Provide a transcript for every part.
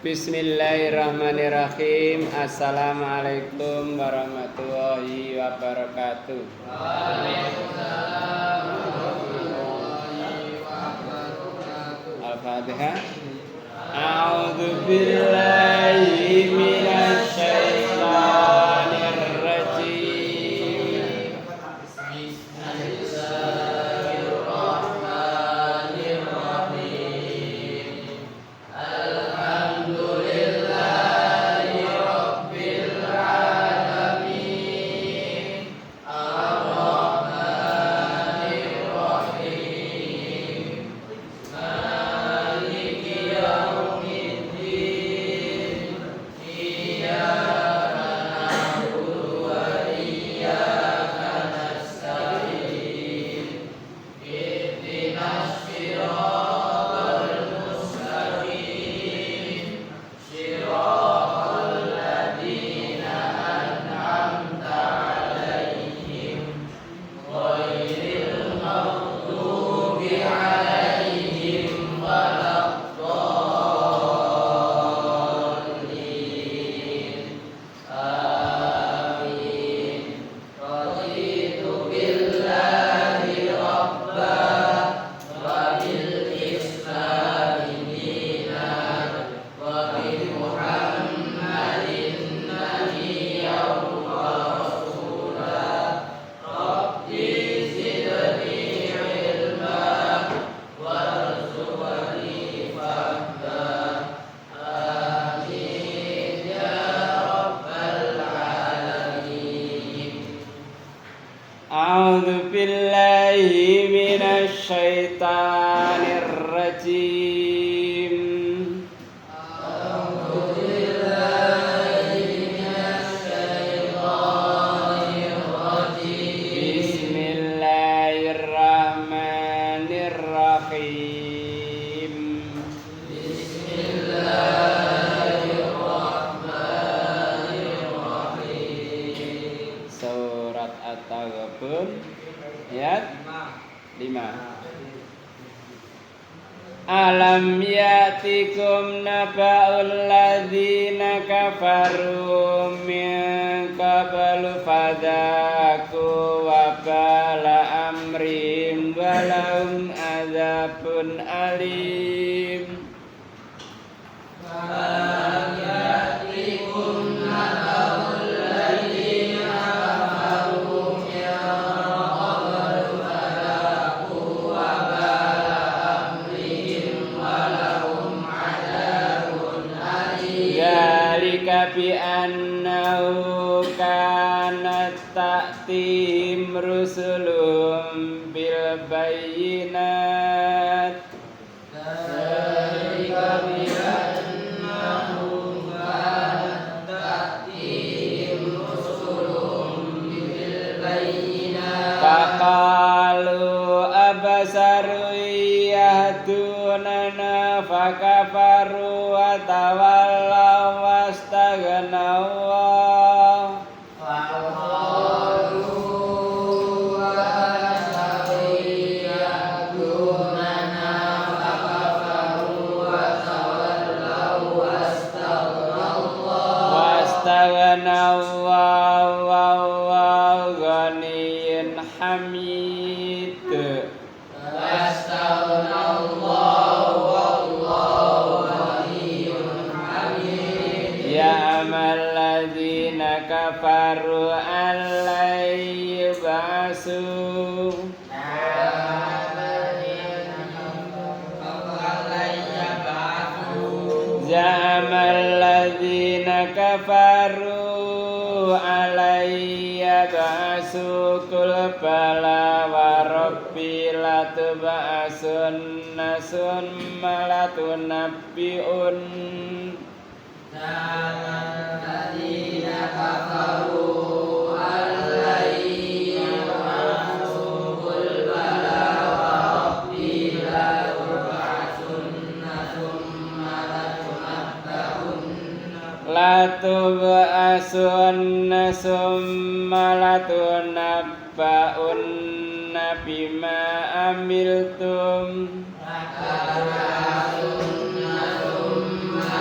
Bismillahirrahmanirrahim. Assalamualaikum warahmatullahi wabarakatuh. Waalaikumsalam warahmatullahi wabarakatuh. Al-Fatihah. A'udzu billahi minasy syaithanir rajim. A'udzu billahi minasy syaithanir rajim. Bismillahirrahmanirrahim. Surat At-Taghabun ayat 5. Alam ya'tikum naba'ul ladzina kafaru min qablu fadzaku wa bala amrihim wa lahum adzabun alim. Bi annahu kanat ta'tihim rusulum bil bayyinat. Dzalika bi annahu kanat ta'tihim rusulum bil bayyinat. Faqalu abasaru yahdunana fakafaru wa tawallaw Allah. Kafaru alai basu Zamal ladzina kafaru alayya ba'su kul bala wa rabbi latuba'asunna summa latunabbi'un. Zamal ladzina kafaru alayya ba'su kul bala wa rabbi latuba'asunna summa latub'asunna summa latunabba'unna bima amiltum. Latub'asunna summa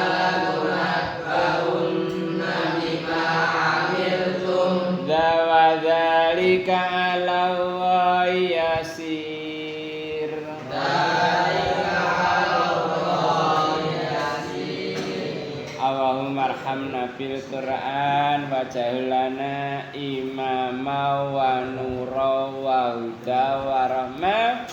warhamna bil Qur'an waj'al lana imama wa nura wa huda wa rahmah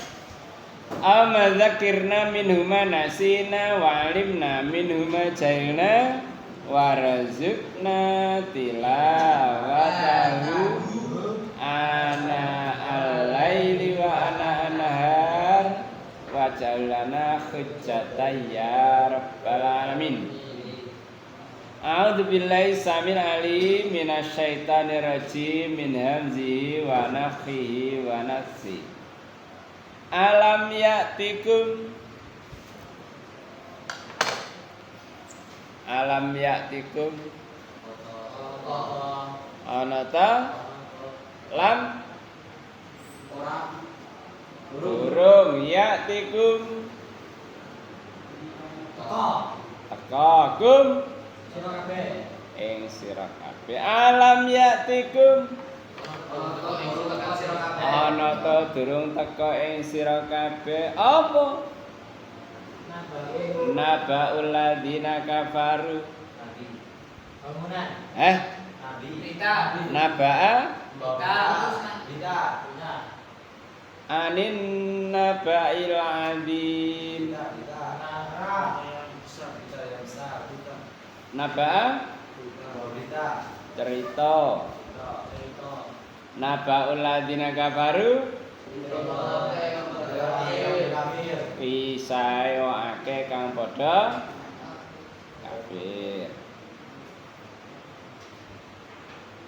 amma dzakirna minhuma nasina wa alimna minhuma jahilna warzuqna tilawatahu ana al-laili wa ana an-nahar waj'al lana hujjatan ya rabbal alamin. A'udzu billahi samil alim minasyaitonir rajim min hamzihi wa nafthihi wa nafsi. Alam ya'tikum ana ta lam burung ya'tikum tekakum ing sira kabeh. Alam ya'tikum ana ta durung teka ing sira kabeh apa nabaul ladina kafaru naba'a anin naba'il adim naba'a cerita nabaul ladina kafaru kisah akeh kang padha kafir.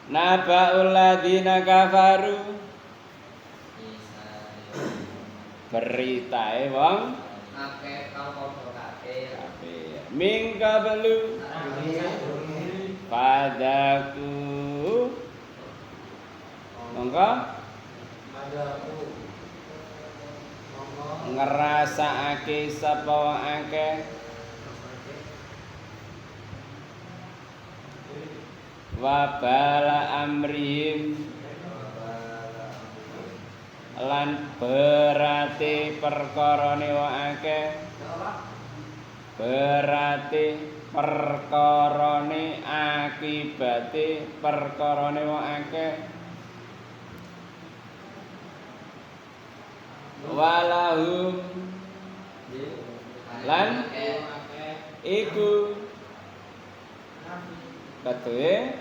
Nabaul ladina kafaru beritae wong akeh kang padha kafir. Min qablu padaku monggo ngrasakake sapa wong akeh wabala amrihim lan berarti perkarane wong akeh berarti perkarane akibate perkarane wong akeh walahum lan iku katuwe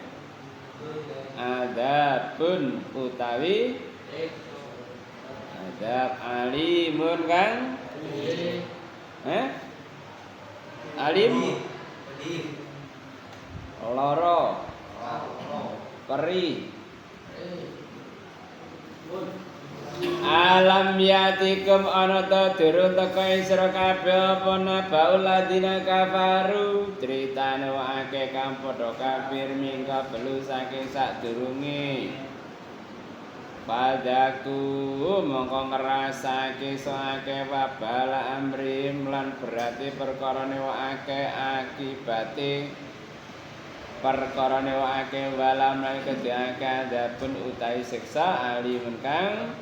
adabun utawi adab alimun kan alim loro peri. Alam yatikum ana ta durung teka ing sira kabeh apa nabaul ladina kafaru critane wong akeh kang padha kafir mingka belu saking sadurunge padaku mongko ngrasake sakake wabala amrim lan berarti perkarane wong akeh akibate perkarane wong akeh walam lan kedhiake adapun utahi siksa alimun kang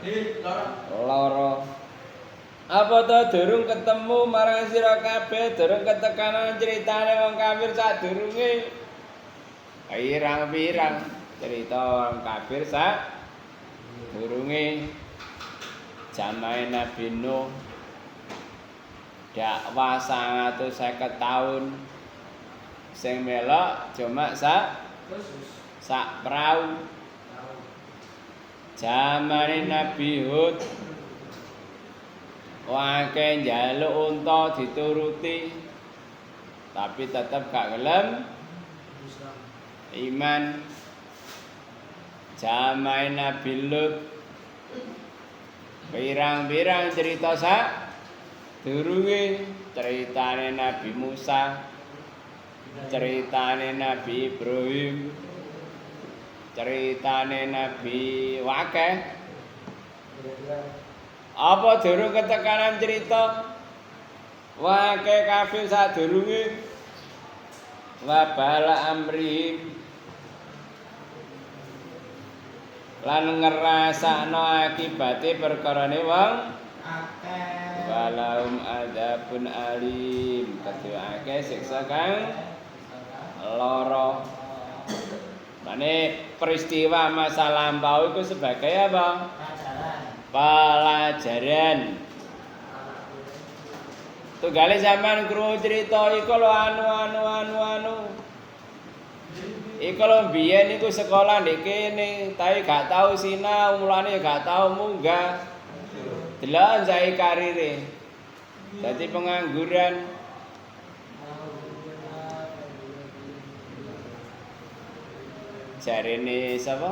lara. Apa to durung ketemu marang sira kabeh durung ketekanan critane wong kafir sadurunge pirang-pirang cerita wong kafir sadurunge jamae Nabi Nuh dakwah 150 tahun sing melok cuma sak prau. Zamane Nabi Hud akeh njaluk unta dituruti tapi tetep gak gelem iman. Zamane Nabi Lut pirang-pirang cerita sak durunge ceritane Nabi Musa, ceritane Nabi Ibrahim, ceritane Nabi Wakeh. Apa durung ketekanan cerita Wakeh kafir sadurunge wabala amrihim lan ngrasakno akibate perkarane wong akeh walahum adzabun alim kedua akeh siksa kang lara. Mane peristiwa masa lampau itu sebagai apa? Pelajaran. Tunggale zaman krungu crita iku lho anu. Iku lho biyen iku sekolah ndek kene, tapi gak tau sinau, mulane gak tau munggah. Delok saiki karire. Dadi pengangguran. Jarene sapa?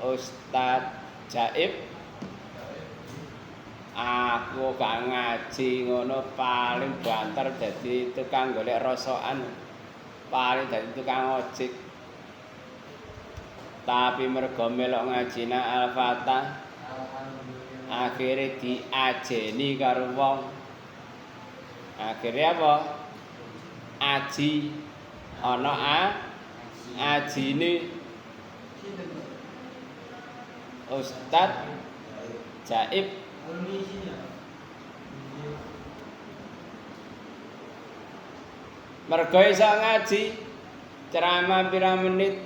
Ustaz Jaib. Aku gak ngaji ngono paling banter dadi tukang golek rosokan. Paling dadi tukang ojek. Tapi mergo melok ngajina Al-Fatah akhire diajeni karo wong. Akhire apa? Aji ana ajine. Ustaz Jaib mergo iso ngaji ceramah pirang menit.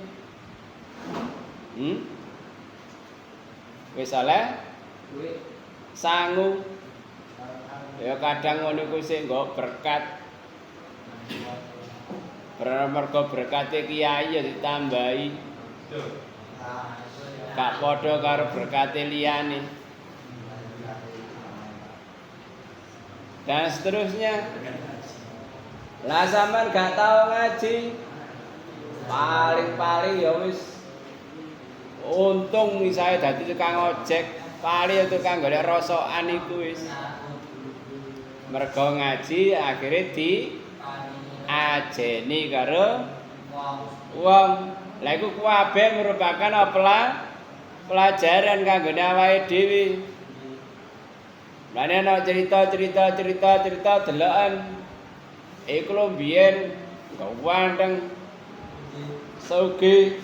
Wis oleh sangu. Ya kadang ngono iku sing nggo berkat. Mergo berkate kiai ya ditambahi. Gak padha karo berkate liyane. Dan seterusnya. Lah sampean gak tau ngaji. Paling-paling ya wis untung misalnya dadi tukang ojek, paling tukang golek rosokan iku wis. Mergo ngaji akhire di ajeni karo wong. Lah iku kabeh merupakan pelajaran kanggone awake dhewe. Mane ana cerita deloken. Iku lho biyen gawandeng sugih.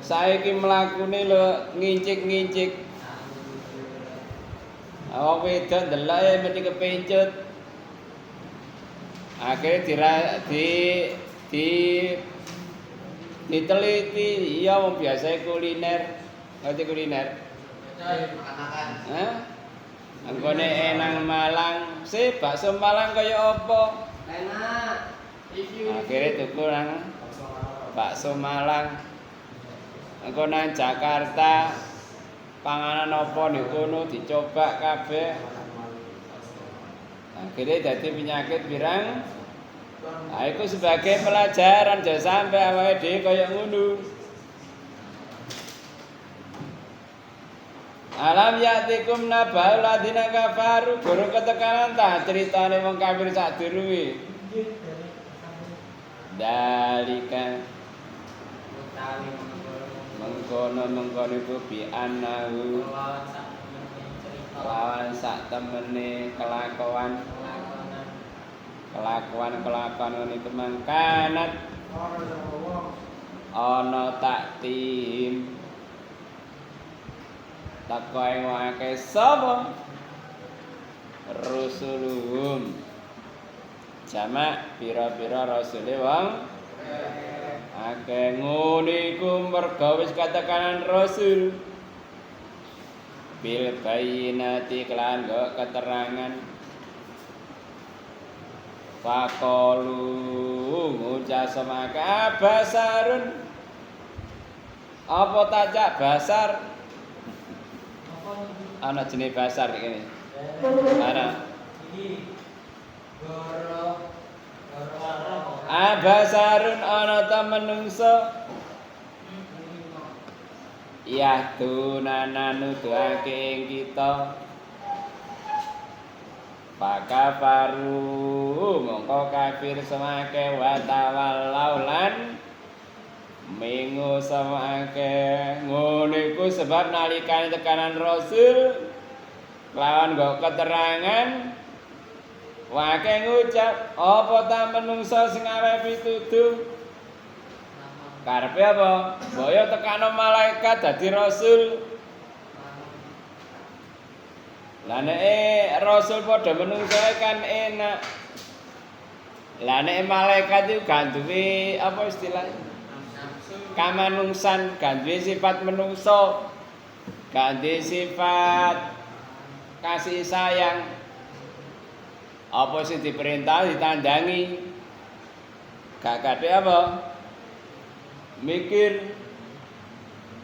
Saiki mlakune lho ngincik-ngincik. Wong wedok ndeloke mesti kepencut. Akhirnya diteliti, iya wong biasa kuliner. Ngerti kuliner? Makan-makan. Hah? Anggone enang Malang, bakso Malang kaya apa? Enak. Akhirnya tuku nang bakso Malang. Engko nang Jakarta panganan apa niku dicoba kabeh. Akhirnya dadi penyakit pirang. Nah, itu sebagai pelajaran jangan sampai awake dhewe kaya ngono. Alam ya'tikum naba'ul ladzina kafaru, guru ketekanan ta critane wong kafir sadurunge. Dalika mengkono iku bi annahu lawan sak temene kelakuan itu mangkanat ana taktim takoe wae sapa rusuluhum jamak pira-pira rasule wong akeh ngono iku merga wis katekanan rasul bil bayyinati kelan go keterangan faqalu ngucap semaka basarun apa tajak basar ana jenis basar iki ana basarun ana ta menungso ya tunana nuduhake ing kita Pakafaru mongko kafir semake wa tawallau lan mingu semake ngono iku sebab nalikane tekanan Rasul lawan nggo keterangan wake ngucap apa ta menungso sing awe pituduh karepe apa boyo tekano malaikat dadi Rasul. Lah nek Rasul padha menungso kan enak. Lah nek malaikat itu gak duwe apa istilahnya? Kamanungsan, gak duwe sifat menungso. Gak duwe sifat kasih sayang. Apa sing diperintah ditandangi. Gak kate apa? Mikir.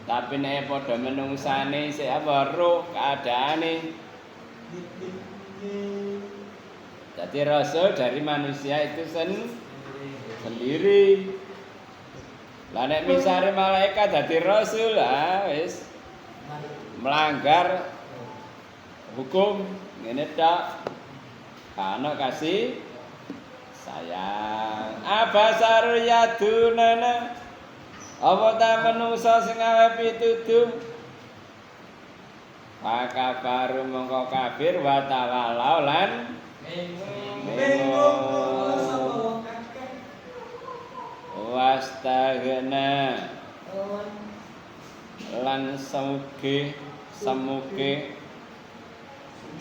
Tapi nek padha menungsane sik apa roh keadaane. Jadi rasul dari manusia itu sendiri. Lah nek misale malaikat dadi rasul lah wis melanggar hukum ngene tok. Kana kasih sayang. Abasar yadunana. Apa ta menungsa sing awe pituduh? Maka baru mongko kafir wa tawalau lan wastagna lan semuge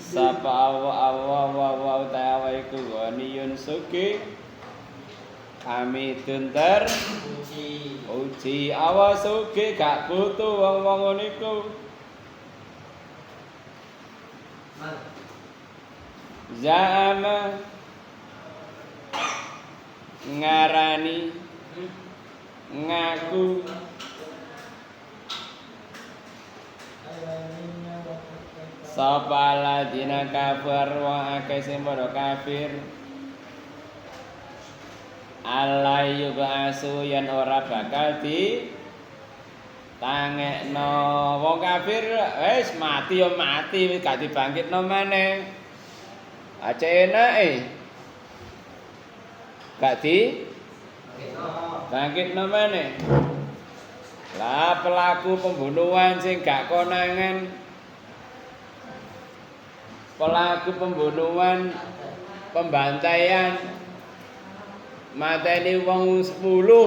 sapa Allah ta'ala iku ghaniyun sugi kami tunter uji awas sugi gak butuh wong-wong niku Zama ngarani ngaku sapa ladina kafir wa akeh sing padha kafir Allah yub'asu yen ora bakal di tangekno wong kafir wis mati ya mati wis gak dibangkitno maneh aja enake gak di bangkitno maneh lah pelaku pembunuhan sing gak konangan pelaku pembunuhan pembantaian mateni wong 10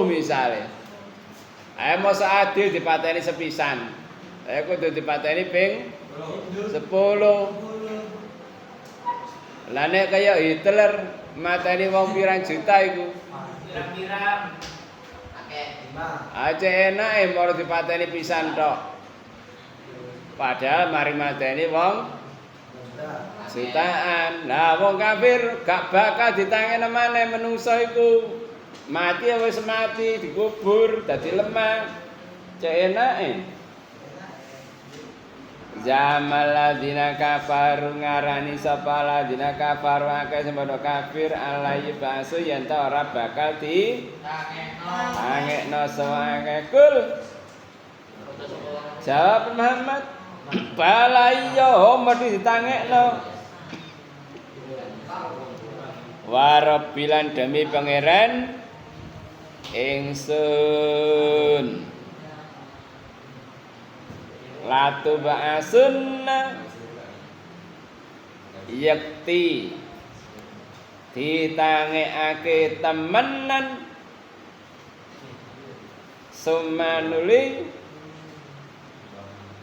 misale ae mosok adil dipateni sepisan ae kudu dipateni ping 10 lah nek kaya Hitler mateni wong pirang juta iku pirang-pirang akeh 5 aja enake moro dipateni pisan tok padahal mari mateni wong jutaan. Lah wong kafir gak bakal ditangeni maneh menungso iku. Mati wis mati dikubur dadi lemah. Cek enake. Jamal ladina kafaru ngarani sapa ladina kafaru akeh sing padha kafir alai basu yen ta ora bakal di tangekno sawake kul. Jawab Muhammad bala iya mesti ditangekno warabilan demi pangeran ingsun latu ba'asunna yakti ditangekake temenan sumanuli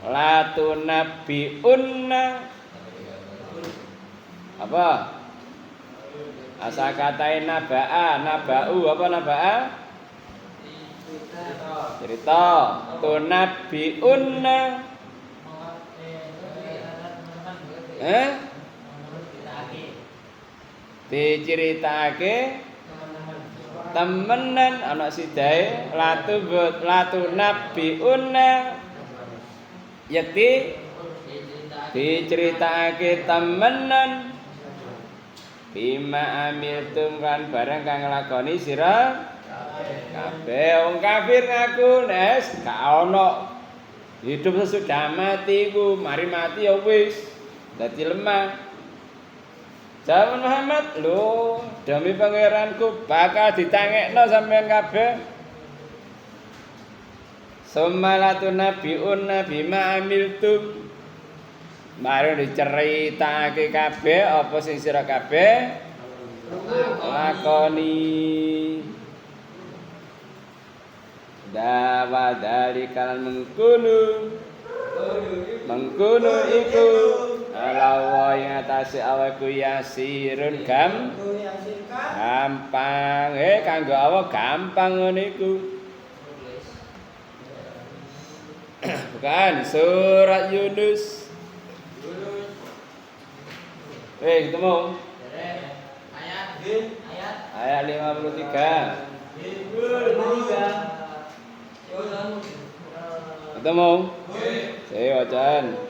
latu nabiunna apa asa katain nabaa nabau apa nabaa cerita tunabiunna diceritake temenan ana sidae latu nabiunna yakti diceritakake temenan bima amiltum kan barang kang nglakoni sira kabeh wong kafir ngaku nes gak ana hidup sesudah mati ku mari mati ya wis dadi lemah Jawab Muhammad lho demi pangeranku bakal ditangekno sampean kabeh Summalatu nabiun bima amiltum mari diceritake kabeh apa sing sira kabeh lakoni dawa dari kalan mengkono iku ala wa ing atase aweku yasirun gampang. Kanggo Allah gampang ngono iku. Bukan surat Yunus. Ketemu? Ayat 53. Ketemu? Saya wacan.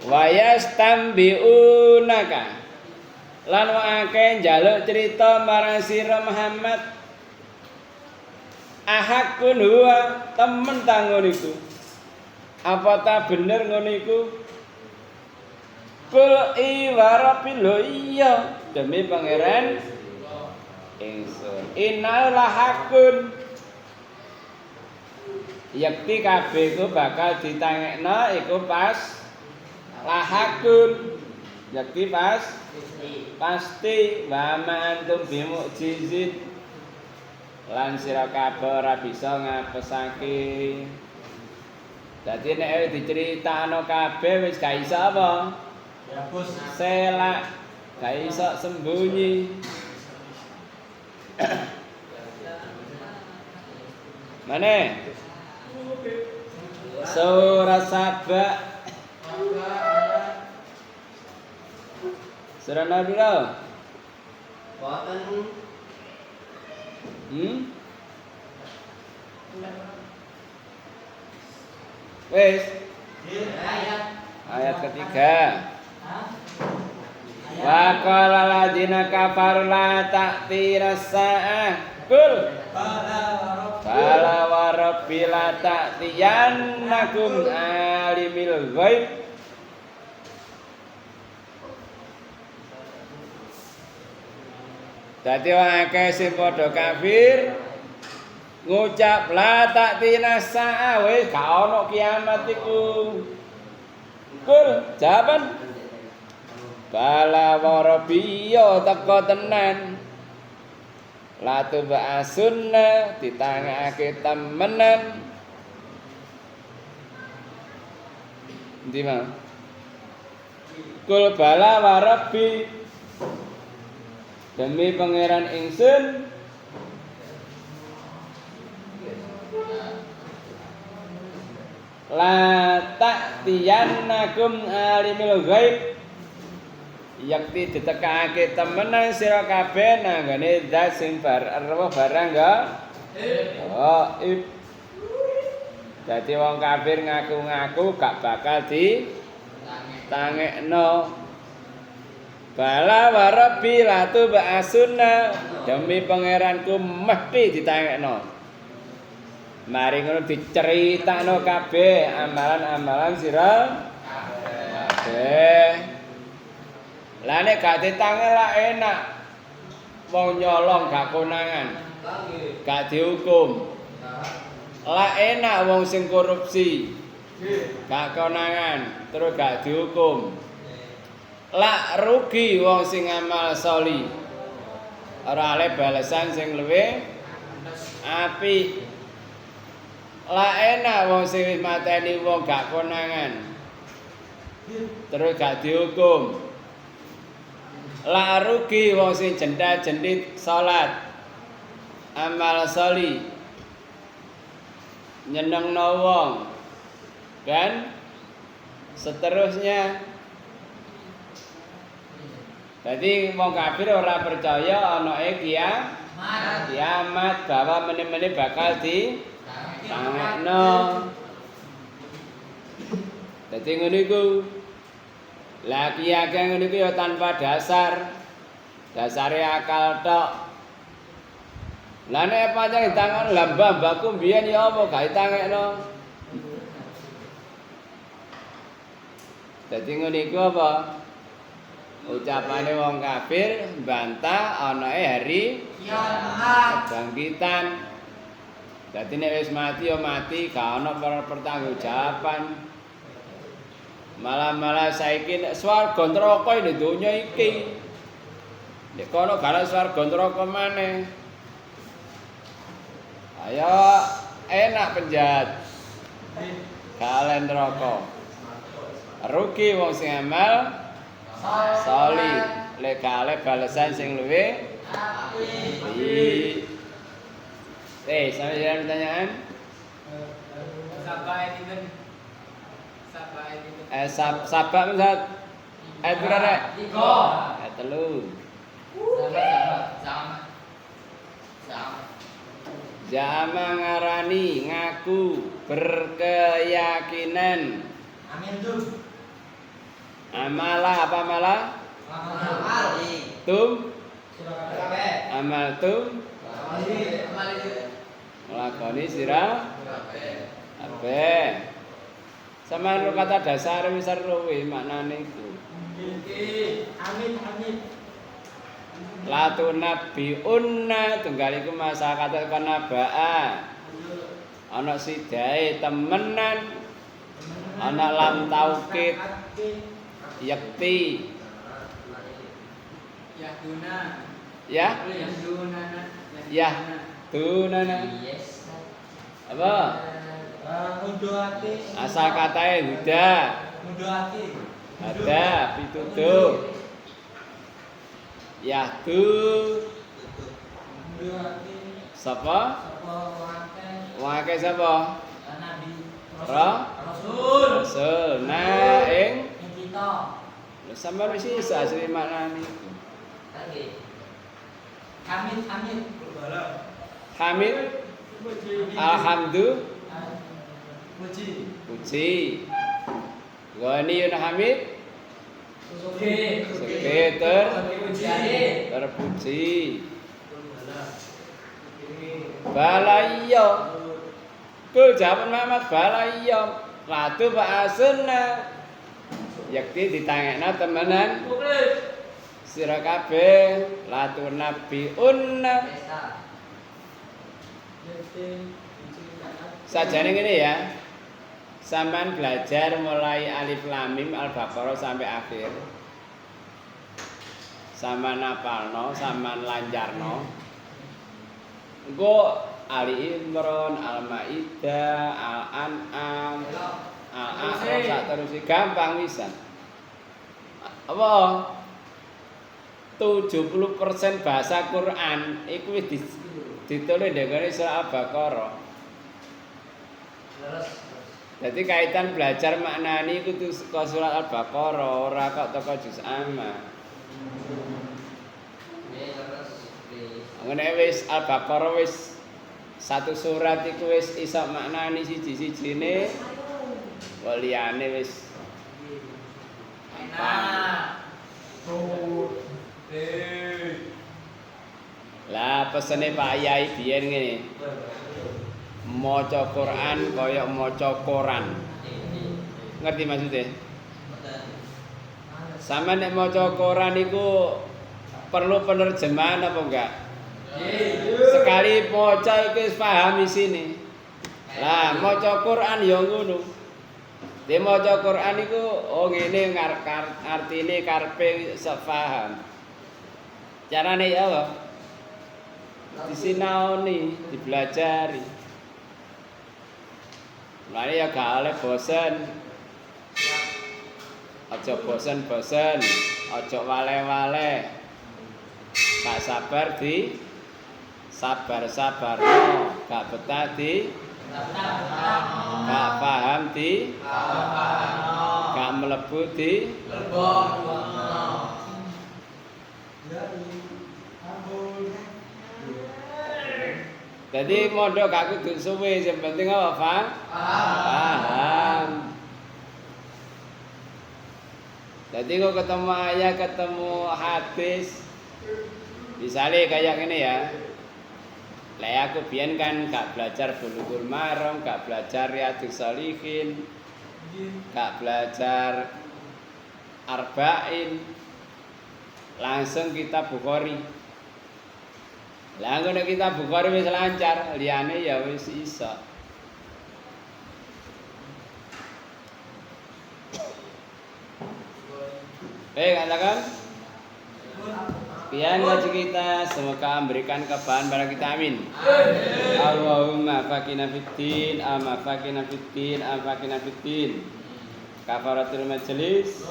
Wayastambiunaka lan akeh njaluk crita marang sira Muhammad ahakun huwa temen ta ngono iku apa ta bener ngono iku kul iwarapil iya demi pangeran ingsun innal lahakun yakti kabeh iku bakal ditangekno iku pas lahakun yakti pasti wa ma antum bimukjizin lan sira kabeh ora bisa ngapesake. Dadi nek diceritakno kabeh wis gak iso apa? Selak, gak iso sembunyi. Mane? Surah Saba. Surah Nabi lo? Boten. Wes. Ayat ketiga. Wa qala ladina kafaru la ta'tira sa'ah. Kul. Bala wa rabbil la ta'tiyannakum alimil ghaib. Dadi wong akeh sing padha kafir ngucap la ta'tina sa'a wis gak ono kiamat iku. Kul jawaban bala wa rabbiya teko tenan. La tuba'asunna ditangake temenan. Endi mau? Kul bala wa rabbi demi pangeran ingsun la ta'tiyannakum alimil ghaib yakti ditekake temenan sira kabeh nanggone zat sing barang gaib. Dadi wong kafir ngaku-ngaku gak bakal ditangekno. Bala wa rabbi la tuba'asunna demi pangeranku mesti ditangekno. Mari ngono diceritakno kabeh amalan-amalan sira kabeh. Lah nek gak ditangek lah enak. Wong nyolong gak konangan. Gak dihukum. Lah enak wong sing korupsi. Gak konangan, terus gak dihukum. Lak rugi wong sing amal soli ora oleh balasan sing luwih apik. Lak enak wong sing wis mateni wong gak konangan terus gak dihukum. Lak rugi wong sing jendat-jendit salat amal soli nyenengno wong kan seterusnya. Jadi wong kafir ora percaya ana kiamat bahwa meneh-meneh bakal ditangekno. Dadi ngono iku. Lah kiyakan ngono iku ya tanpa dasar. Dasare akal tok. Lah nek pancen ditangekno lah mbah-mbahku mbiyen ya apa gak ditangekno. Dadi ngono iku apa? Ucapane wong kafir mbantah anae hari kiamat kebangkitan. Dadi nek wis mati ya mati, gak ana pertanggungjawaban. Malah saiki nek swarga neraka ning donya iki. Nek kono gak swarga neraka maneh. Ayo enak penjahat. Kalen neraka. Rugi wong sing amal salih. Lek kale balesan sing luwih apik. Sampai ada pertanyaan? Sabak Ustaz. Pira rek? 3. 3. Jama ngarani ngaku berkeyakinan. Amin tuh. Amalah apa malah? Amal. Tum. Amal tum. Amal itu. Nglakoni sira kabeh. Sama lu kata dasar wis seru maknane iku. Amin. Latu nabiunna tunggal iku masa kata kanabaa. Ana sidae temenan. Ana lam taukid. Yakti. Tunana. Yes. Apa? Nuduhake. Asal katae huda. Nuduhake. Ada pituduh. Yahdu. Nuduhake. Sapa? Wake sapa? Nabi. Rasul. Nah, ing kita. lha sampeyan wis iso asli maknane iku. Hamid. Hamid. Alhamdulillah. Puji. Ghaniyun Hamid. Suke terpuji. Balaiyo. Ku jawaban Muhammad balaiyo. Latu ba'asunna. Yakti ditangekna temenan. Sira kabeh latu nabiunna. Sajane ngene ya. Sampeyan belajar mulai alif lam mim al-baqarah sampai akhir. Sampeyan apalno, sampeyan lancarno. Engko Ali Imran, Al-Maidah, Al-An'am, Al-A'raf sak terus gampang wisan. Apa? 70% bahasa Quran iku wis ditulis dengan surah Al-Baqarah. Jadi kaitan belajar maknani iku teko surat Al-Baqarah, ora kok teko juz amma. Ngene wis Al-Baqarah wis satu surat iku wis iso maknani siji-sijine. Kok liyane wis enak. Lah pesene Pak Yai biyen ngene. Maca Quran kaya maca koran. Ngerti maksudnya? Sama nek maca koran iku perlu penerjemahan apa enggak? Sekali maca iku wis paham isine. Lah maca Quran ya ngono. Dia maca Quran iku oh ngene artine karepe sepaham. Carane ya apa? Disinaoni, dipelajari. Mane ya gak oleh bosen. Aja bosen-bosen, aja wale-wale. Gak sabar di sabar-sabarno, gak betah di gak paham di gak mlebu di jadi mondok gak kudu suwe, sing penting apa, Pak? Paham. Jadi kok ketemu ayat, ketemu hadis, misalnya kayak gini ya. Lah aku biyen kan gak belajar Bulughul Maram, gak belajar Riyadhus Shalihin, gak belajar Arba'in, langsung kitab Bukhari. Lah ngono kitab Bukhari wis lancar, liyane ya wis iso. Baik, katakan. Sekian ngaji kita, semoga memberikan kebahan pada kita, amin. Allahumma faqina fiddin, amma faqina fiddin, amma faqina fiddin. Kafaratul majelis.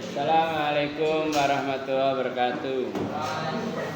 Assalamualaikum warahmatullahi wabarakatuh.